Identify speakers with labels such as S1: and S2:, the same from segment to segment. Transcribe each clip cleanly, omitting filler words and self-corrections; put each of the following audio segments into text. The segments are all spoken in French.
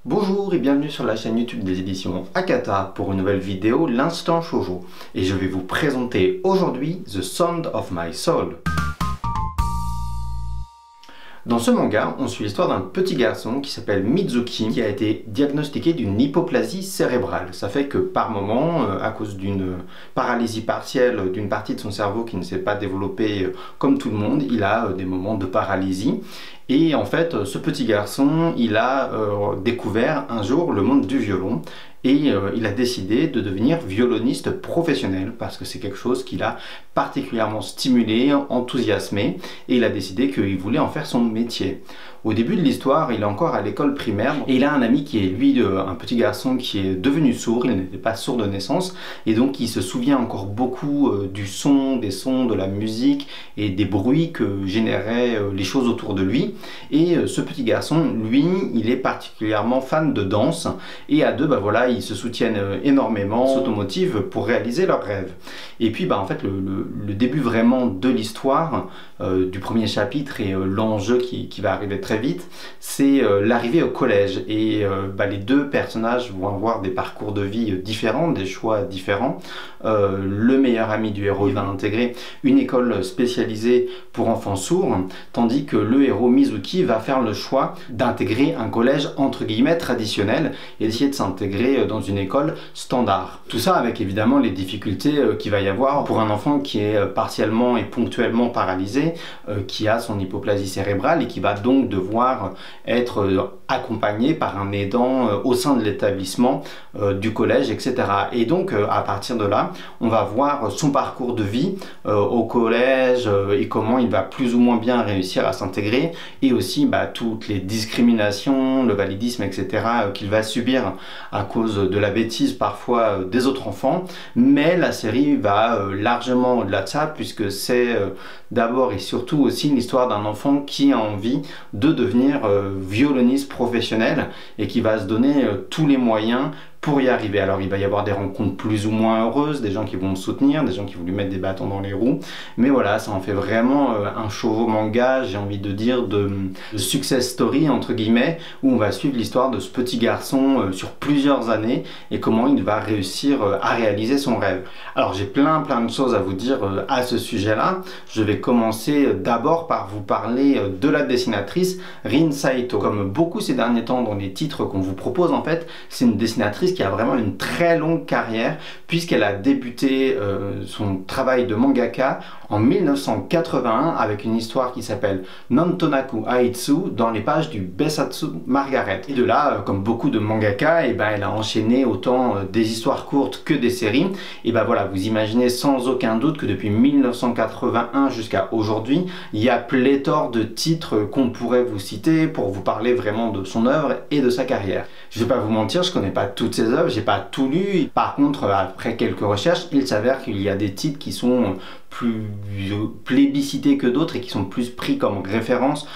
S1: Bonjour et bienvenue sur la chaîne YouTube des éditions Akata pour une nouvelle vidéo, l'instant shoujo. Et je vais vous présenter aujourd'hui The Sound of My Soul. Dans ce manga, on suit l'histoire d'un petit garçon qui s'appelle Mizuki qui a été diagnostiqué d'une hypoplasie cérébrale. Ça fait que par moment, à cause d'une paralysie partielle d'une partie de son cerveau qui ne s'est pas développée comme tout le monde, il a des moments de paralysie. Et en fait, ce petit garçon, il a découvert un jour le monde du violon et il a décidé de devenir violoniste professionnel parce que c'est quelque chose qui l'a particulièrement stimulé, enthousiasmé, et il a décidé qu'il voulait en faire son métier. Au début de l'histoire, il est encore à l'école primaire et il a un ami qui est lui un petit garçon qui est devenu sourd. Il n'était pas sourd de naissance et donc il se souvient encore beaucoup du son, des sons, de la musique et des bruits que généraient les choses autour de lui. Et ce petit garçon, lui, il est particulièrement fan de danse et à deux, voilà, ils se soutiennent énormément, s'automotivent pour réaliser leurs rêves. Et puis en fait, le début vraiment de l'histoire, du premier chapitre et l'enjeu qui va arriver très vite, c'est l'arrivée au collège. Et les deux personnages vont avoir des parcours de vie différents, des choix différents. Le meilleur ami du héros va intégrer une école spécialisée pour enfants sourds, tandis que le héros Mizuki va faire le choix d'intégrer un collège entre guillemets traditionnel et d'essayer de s'intégrer dans une école standard. Tout ça avec évidemment les difficultés qu'il va y avoir pour un enfant qui est partiellement et ponctuellement paralysé, qui a son hypoplasie cérébrale et qui va donc devoir être accompagné par un aidant au sein de l'établissement du collège, etc. Et donc à partir de là, on va voir son parcours de vie au collège et comment il va plus ou moins bien réussir à s'intégrer, et aussi toutes les discriminations, le validisme, etc. qu'il va subir à cause de la bêtise parfois des autres enfants. Mais la série va largement au-delà de ça, puisque c'est d'abord et surtout aussi l'histoire d'un enfant qui a envie de devenir violoniste professionnel et qui va se donner tous les moyens pour y arriver. Alors il va y avoir des rencontres plus ou moins heureuses, des gens qui vont le soutenir, des gens qui vont lui mettre des bâtons dans les roues, mais voilà, ça en fait vraiment un shoujo manga, j'ai envie de dire, de success story entre guillemets, où on va suivre l'histoire de ce petit garçon sur plusieurs années et comment il va réussir à réaliser son rêve. Alors j'ai plein de choses à vous dire à ce sujet-là. Je vais commencer d'abord par vous parler de la dessinatrice Rin Saito. Comme beaucoup ces derniers temps dans les titres qu'on vous propose, en fait, c'est une dessinatrice qui a vraiment une très longue carrière, puisqu'elle a débuté son travail de mangaka en 1981 avec une histoire qui s'appelle Nantonaku Aitsu dans les pages du Besatsu Margaret. Et de là, comme beaucoup de mangaka, elle a enchaîné autant des histoires courtes que des séries. Et voilà, vous imaginez sans aucun doute que depuis 1981 jusqu'à aujourd'hui, il y a pléthore de titres qu'on pourrait vous citer pour vous parler vraiment de son œuvre et de sa carrière. Je vais pas vous mentir, je connais pas toutes ses œuvres, j'ai pas tout lu. Par contre, après quelques recherches, il s'avère qu'il y a des titres qui sont plus plébiscités que d'autres et qui sont plus pris comme référence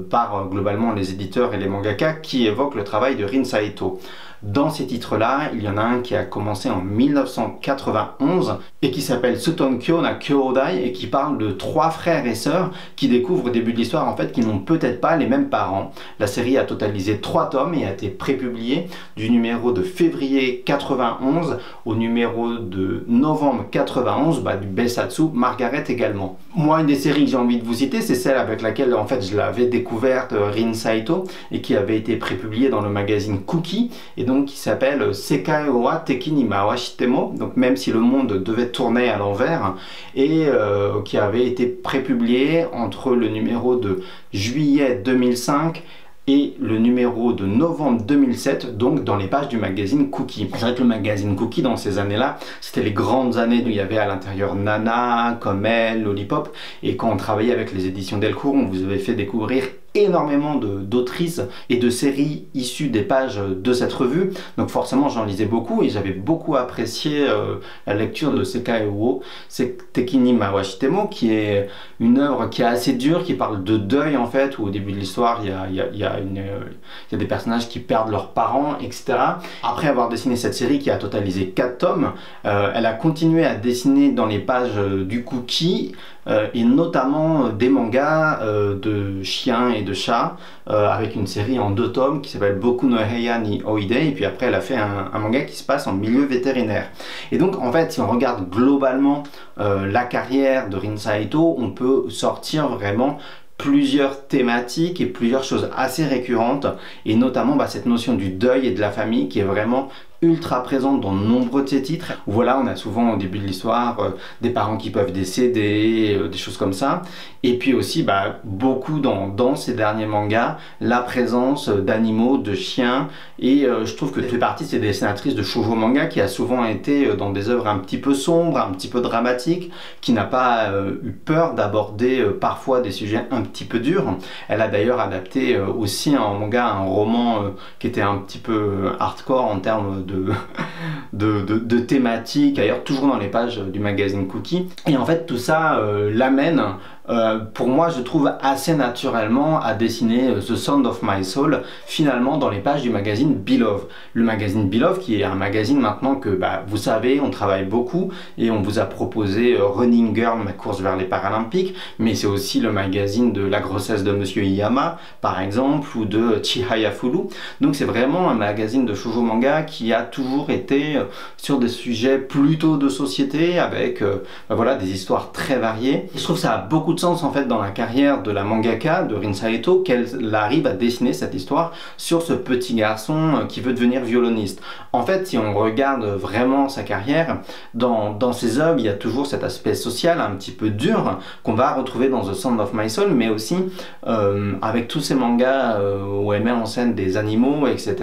S1: par globalement les éditeurs et les mangaka qui évoquent le travail de Rin Saito. Dans ces titres-là, il y en a un qui a commencé en 1991 et qui s'appelle Sutonkyo na Kyōdai et qui parle de trois frères et sœurs qui découvrent au début de l'histoire en fait qu'ils n'ont peut-être pas les mêmes parents. La série a totalisé 3 tomes et a été prépubliée du numéro de février 91 au numéro de novembre 91 du Besatsu Margaret également. Moi, une des séries que j'ai envie de vous citer, c'est celle avec laquelle en fait je l'avais découverte, Rin Saito, et qui avait été prépubliée dans le magazine Cookie, et donc qui s'appelle Sekai wa Teki ni Mawashitemo, donc même si le monde devait tourner à l'envers, et qui avait été prépublié entre le numéro de juillet 2005 et le numéro de novembre 2007, donc dans les pages du magazine Cookie. C'est vrai que le magazine Cookie, dans ces années-là, c'était les grandes années où il y avait à l'intérieur Nana, Commel, Lollipop, et quand on travaillait avec les éditions Delcourt, on vous avait fait découvrir énormément d'autrices et de séries issues des pages de cette revue, donc forcément j'en lisais beaucoup et j'avais beaucoup apprécié la lecture de Sekai wa Teki ni Mawashitemo, qui est une œuvre qui est assez dure, qui parle de deuil en fait, où au début de l'histoire il y a des personnages qui perdent leurs parents, etc. Après avoir dessiné cette série qui a totalisé 4 tomes, elle a continué à dessiner dans les pages du Cookie et notamment des mangas de chiens et de chats, avec une série en 2 tomes qui s'appelle Boku no Heya ni Oide, et puis après elle a fait un manga qui se passe en milieu vétérinaire. Et donc en fait, si on regarde globalement la carrière de Rin Saito, on peut sortir vraiment plusieurs thématiques et plusieurs choses assez récurrentes, et notamment cette notion du deuil et de la famille qui est vraiment ultra présente dans de nombreux de ses titres. Voilà, on a souvent au début de l'histoire des parents qui peuvent décéder, des choses comme ça. Et puis aussi beaucoup dans ces derniers mangas, la présence d'animaux, de chiens. Et je trouve que tu fais partie de ces dessinatrices de shoujo manga qui a souvent été dans des œuvres un petit peu sombres, un petit peu dramatiques, qui n'a pas eu peur d'aborder parfois des sujets un petit peu durs. Elle a d'ailleurs adapté aussi en manga un roman qui était un petit peu hardcore en termes de thématiques, d'ailleurs toujours dans les pages du magazine Cookie. Et en fait tout ça l'amène pour moi je trouve assez naturellement à dessiner The Sound of My Soul finalement dans les pages du magazine Beloved. Le magazine Beloved qui est un magazine maintenant que vous savez, on travaille beaucoup et on vous a proposé Running Girl, ma course vers les Paralympiques, mais c'est aussi le magazine de la grossesse de Monsieur Iyama par exemple, ou de Chihaya Furu. Donc c'est vraiment un magazine de shoujo manga qui a toujours été sur des sujets plutôt de société avec voilà, des histoires très variées. Et je trouve que ça a beaucoup de sens en fait dans la carrière de la mangaka de Rin Saito qu'elle arrive à dessiner cette histoire sur ce petit garçon qui veut devenir violoniste. En fait, si on regarde vraiment sa carrière, dans ses œuvres, il y a toujours cet aspect social un petit peu dur qu'on va retrouver dans The Sound of My Soul, mais aussi avec tous ces mangas où elle met en scène des animaux, etc.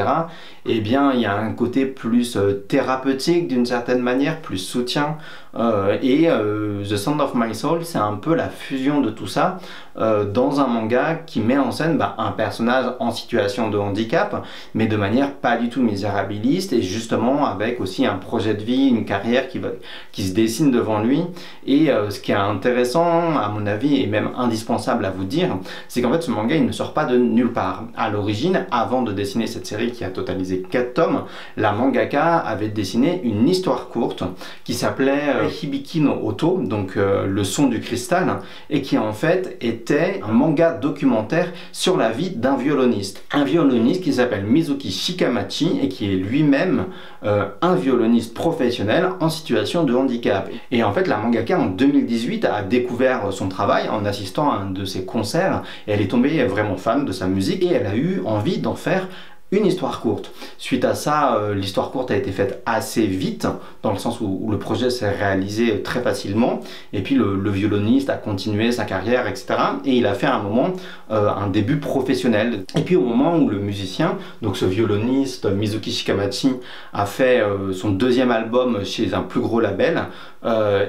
S1: Eh bien, il y a un côté plus thérapeutique d'une certaine manière, plus soutien. The Sound of My Soul, c'est un peu la fusion de tout ça dans un manga qui met en scène un personnage en situation de handicap, mais de manière pas du tout misérabiliste, et justement avec aussi un projet de vie, une carrière qui se dessine devant lui. Et ce qui est intéressant, à mon avis, et même indispensable à vous dire, c'est qu'en fait ce manga il ne sort pas de nulle part. À l'origine, avant de dessiner cette série qui a totalisé 4 tomes, la mangaka avait dessiné une histoire courte qui s'appelait Hibiki no Oto, donc le son du cristal, et qui en fait était un manga documentaire sur la vie d'un violoniste. Un violoniste qui s'appelle Mizuki Shikamachi et qui est lui-même un violoniste professionnel en situation de handicap. Et en fait la mangaka en 2018 a découvert son travail en assistant à un de ses concerts, et elle est tombée vraiment fan de sa musique et elle a eu envie d'en faire une histoire courte. Suite à ça, l'histoire courte a été faite assez vite, dans le sens où le projet s'est réalisé très facilement, et puis le violoniste a continué sa carrière, etc. Et il a fait à un moment un début professionnel. Et puis au moment où le musicien, donc ce violoniste Mizuki Shikamachi, a fait son 2e album chez un plus gros label,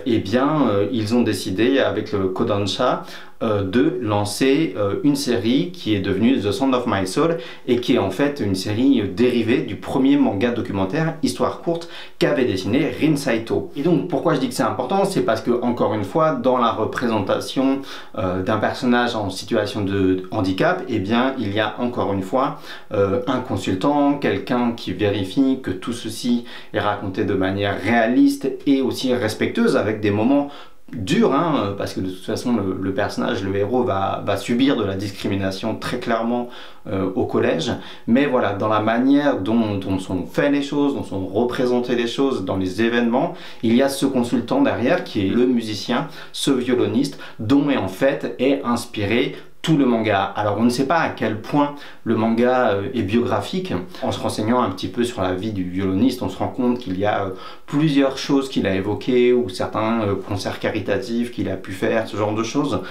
S1: ils ont décidé avec le Kodansha de lancer une série qui est devenue The Sound of My Soul, et qui est en fait une série dérivée du premier manga documentaire histoire courte qu'avait dessiné Rin Saito. Et donc pourquoi je dis que c'est important, c'est parce que encore une fois dans la représentation d'un personnage en situation de handicap, il y a encore une fois un consultant, quelqu'un qui vérifie que tout ceci est raconté de manière réaliste et aussi respectueuse, avec des moments dur, parce que de toute façon le personnage, le héros va subir de la discrimination très clairement au collège, mais voilà, dans la manière dont sont faites les choses, dont sont représentées les choses dans les événements, il y a ce consultant derrière qui est le musicien, ce violoniste, dont en fait est inspiré tout le manga. Alors on ne sait pas à quel point le manga est biographique. En se renseignant un petit peu sur la vie du violoniste, on se rend compte qu'il y a plusieurs choses qu'il a évoquées, ou certains concerts caritatifs qu'il a pu faire, ce genre de choses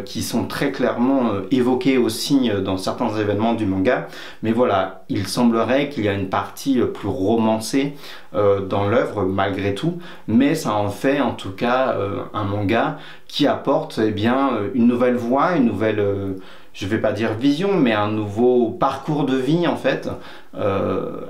S1: qui sont très clairement évoquées aussi dans certains événements du manga. Mais voilà, il semblerait qu'il y a une partie plus romancée dans l'œuvre malgré tout, mais ça en fait en tout cas un manga qui apporte une nouvelle voie, une nouvelle, je vais pas dire vision, mais un nouveau parcours de vie en fait,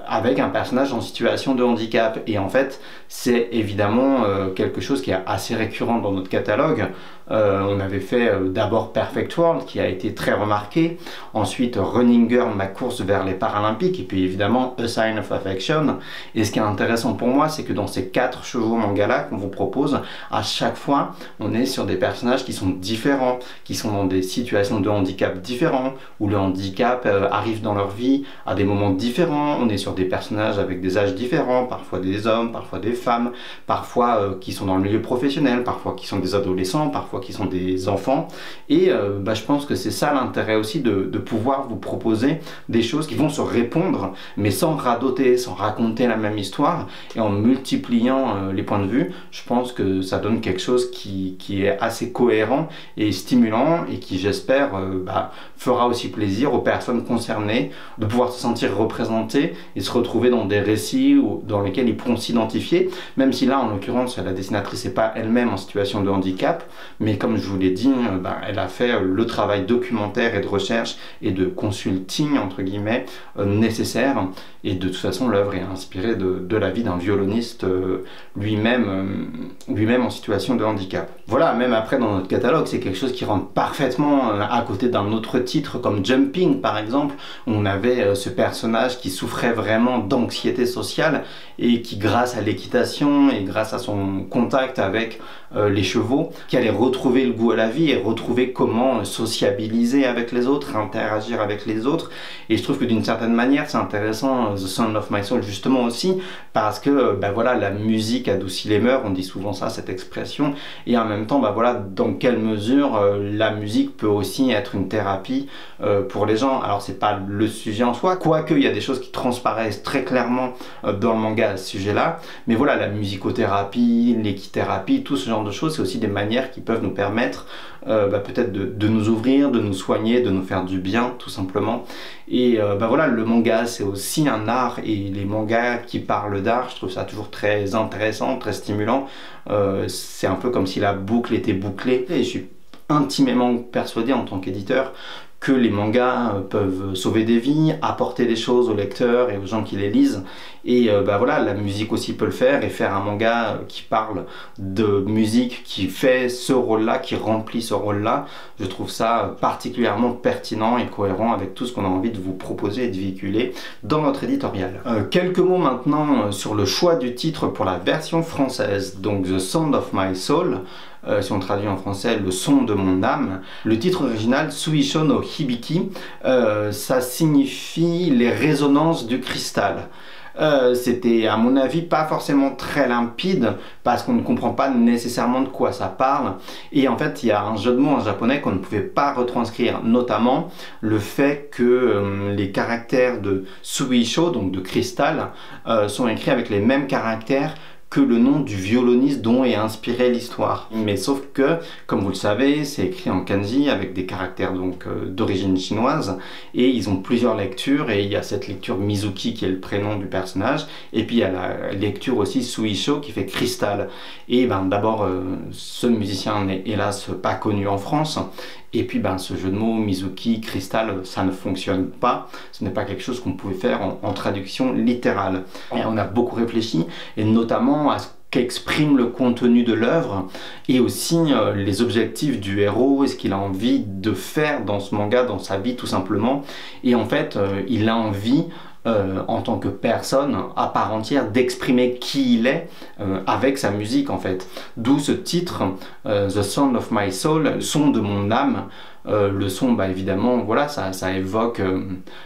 S1: avec un personnage en situation de handicap. Et en fait c'est évidemment quelque chose qui est assez récurrent dans notre catalogue. On avait fait d'abord Perfect World qui a été très remarqué, ensuite Running Girl, ma course vers les Paralympiques, et puis évidemment A Sign of Affection. Et ce qui est intéressant pour moi, c'est que dans ces 4 chevaux manga-là qu'on vous propose, à chaque fois, on est sur des personnages qui sont différents, qui sont dans des situations de handicap différents, où le handicap arrive dans leur vie à des moments différents. On est sur des personnages avec des âges différents, parfois des hommes, parfois des femmes, parfois qui sont dans le milieu professionnel, parfois qui sont des adolescents, parfois qui sont des enfants. Et je pense que c'est ça l'intérêt aussi de pouvoir vous proposer des choses qui vont se répondre, mais sans radoter, sans raconter la même histoire, et en multipliant les points de vue. Je pense que ça donne quelque chose qui est assez cohérent et stimulant, et qui, j'espère, fera aussi plaisir aux personnes concernées de pouvoir se sentir représentées et se retrouver dans des récits dans lesquels ils pourront s'identifier, même si là, en l'occurrence, la dessinatrice n'est pas elle-même en situation de handicap, mais comme je vous l'ai dit, elle a fait le travail documentaire et de recherche et de consulting, entre guillemets, nécessaire. Et de toute façon, l'œuvre est inspirée de la vie d'un violoniste lui-même en situation de handicap. Voilà, même après dans notre catalogue, c'est quelque chose qui rentre parfaitement à côté d'un autre titre comme Jumping par exemple, où on avait ce personnage qui souffrait vraiment d'anxiété sociale et qui, grâce à l'équitation et grâce à son contact avec les chevaux, qui allait retrouver le goût à la vie et retrouver comment sociabiliser avec les autres, interagir avec les autres. Et je trouve que d'une certaine manière, c'est intéressant, The Sound of My Soul, justement aussi, parce que voilà, la musique adoucit les mœurs, on dit souvent ça, cette expression, et en même temps, voilà, dans quelle mesure la musique peut aussi être une thérapie pour les gens. Alors c'est pas le sujet en soi, quoique il y a des choses qui transparaissent très clairement dans le manga à ce sujet-là, mais voilà, la musicothérapie, l'équithérapie, tout ce genre de choses, c'est aussi des manières qui peuvent nous permettre peut-être de nous ouvrir, de nous soigner, de nous faire du bien, tout simplement. Et voilà, le manga, c'est aussi un art, et les mangas qui parlent d'art, je trouve ça toujours très intéressant, très stimulant. C'est un peu comme si la boucle était bouclée, et je suis intimement persuadé en tant qu'éditeur que les mangas peuvent sauver des vies, apporter des choses aux lecteurs et aux gens qui les lisent. Et voilà, la musique aussi peut le faire, et faire un manga qui parle de musique, qui fait ce rôle-là, qui remplit ce rôle-là, je trouve ça particulièrement pertinent et cohérent avec tout ce qu'on a envie de vous proposer et de véhiculer dans notre éditorial. Quelques mots maintenant sur le choix du titre pour la version française, donc The Sound of My Soul. Si on traduit en français, le son de mon âme. Le titre original, Suisho no Hibiki, ça signifie les résonances du cristal. C'était à mon avis pas forcément très limpide, parce qu'on ne comprend pas nécessairement de quoi ça parle, et en fait il y a un jeu de mots en japonais qu'on ne pouvait pas retranscrire, notamment le fait que les caractères de Suisho, donc de cristal, sont écrits avec les mêmes caractères que le nom du violoniste dont est inspirée l'histoire. Mais sauf que, comme vous le savez, c'est écrit en kanji avec des caractères donc d'origine chinoise, et ils ont plusieurs lectures, et il y a cette lecture Mizuki qui est le prénom du personnage, et puis il y a la lecture aussi Suisho qui fait cristal. Et d'abord, ce musicien n'est hélas pas connu en France, et puis ce jeu de mots Mizuki, cristal, ça ne fonctionne pas. Ce n'est pas quelque chose qu'on pouvait faire en traduction littérale. Et on a beaucoup réfléchi, et notamment à ce qu'exprime le contenu de l'œuvre, et aussi les objectifs du héros, et ce qu'il a envie de faire dans ce manga, dans sa vie tout simplement. Et en fait, il a envie en tant que personne à part entière d'exprimer qui il est avec sa musique en fait. D'où ce titre, The Sound of My Soul, le son de mon âme. Le son, évidemment, voilà, ça évoque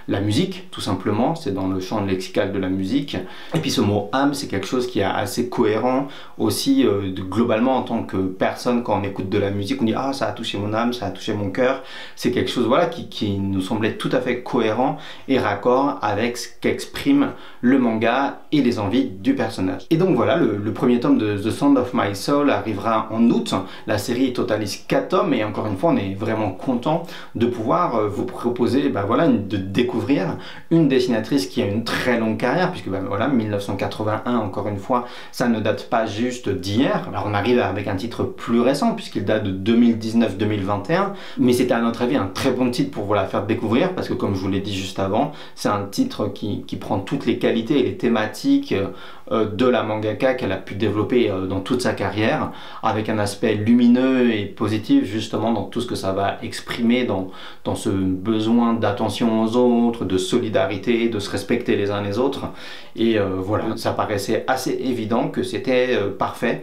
S1: la musique, tout simplement, c'est dans le champ lexical de la musique. Et puis ce mot âme, c'est quelque chose qui est assez cohérent aussi, globalement, en tant que personne, quand on écoute de la musique, on dit « Ah, ça a touché mon âme, ça a touché mon cœur ». C'est quelque chose, voilà, qui nous semblait tout à fait cohérent et raccord avec ce qu'exprime le manga et les envies du personnage. Et donc voilà, le premier tome de The Sound of My Soul arrivera en août. La série totalise 4 tomes, et encore une fois, on est vraiment content de pouvoir vous proposer voilà, de découvrir une dessinatrice qui a une très longue carrière, puisque voilà, 1981, encore une fois, ça ne date pas juste d'hier. Alors on arrive avec un titre plus récent, puisqu'il date de 2019-2021, mais c'était à notre avis un très bon titre pour vous la faire découvrir, parce que comme je vous l'ai dit juste avant, c'est un titre qui prend toutes les qualités et les thématiques de la mangaka qu'elle a pu développer dans toute sa carrière, avec un aspect lumineux et positif justement dans tout ce que ça va exprimer dans ce besoin d'attention aux autres, de solidarité, de se respecter les uns les autres. Et voilà, ça paraissait assez évident que c'était parfait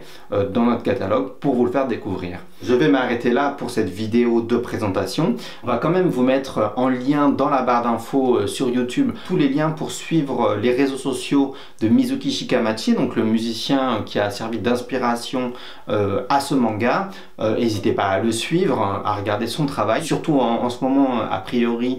S1: dans notre catalogue pour vous le faire découvrir. Je vais m'arrêter là pour cette vidéo de présentation. On va quand même vous mettre en lien dans la barre d'infos sur YouTube tous les liens pour suivre les réseaux sociaux de Mizuki Shikamachi, donc le musicien qui a servi d'inspiration à ce manga. N'hésitez pas à le suivre, à regarder son travail, surtout en ce moment a priori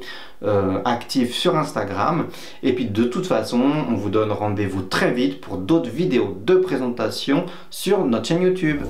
S1: actif sur Instagram. Et puis de toute façon, on vous donne rendez-vous très vite pour d'autres vidéos de présentation sur notre chaîne YouTube.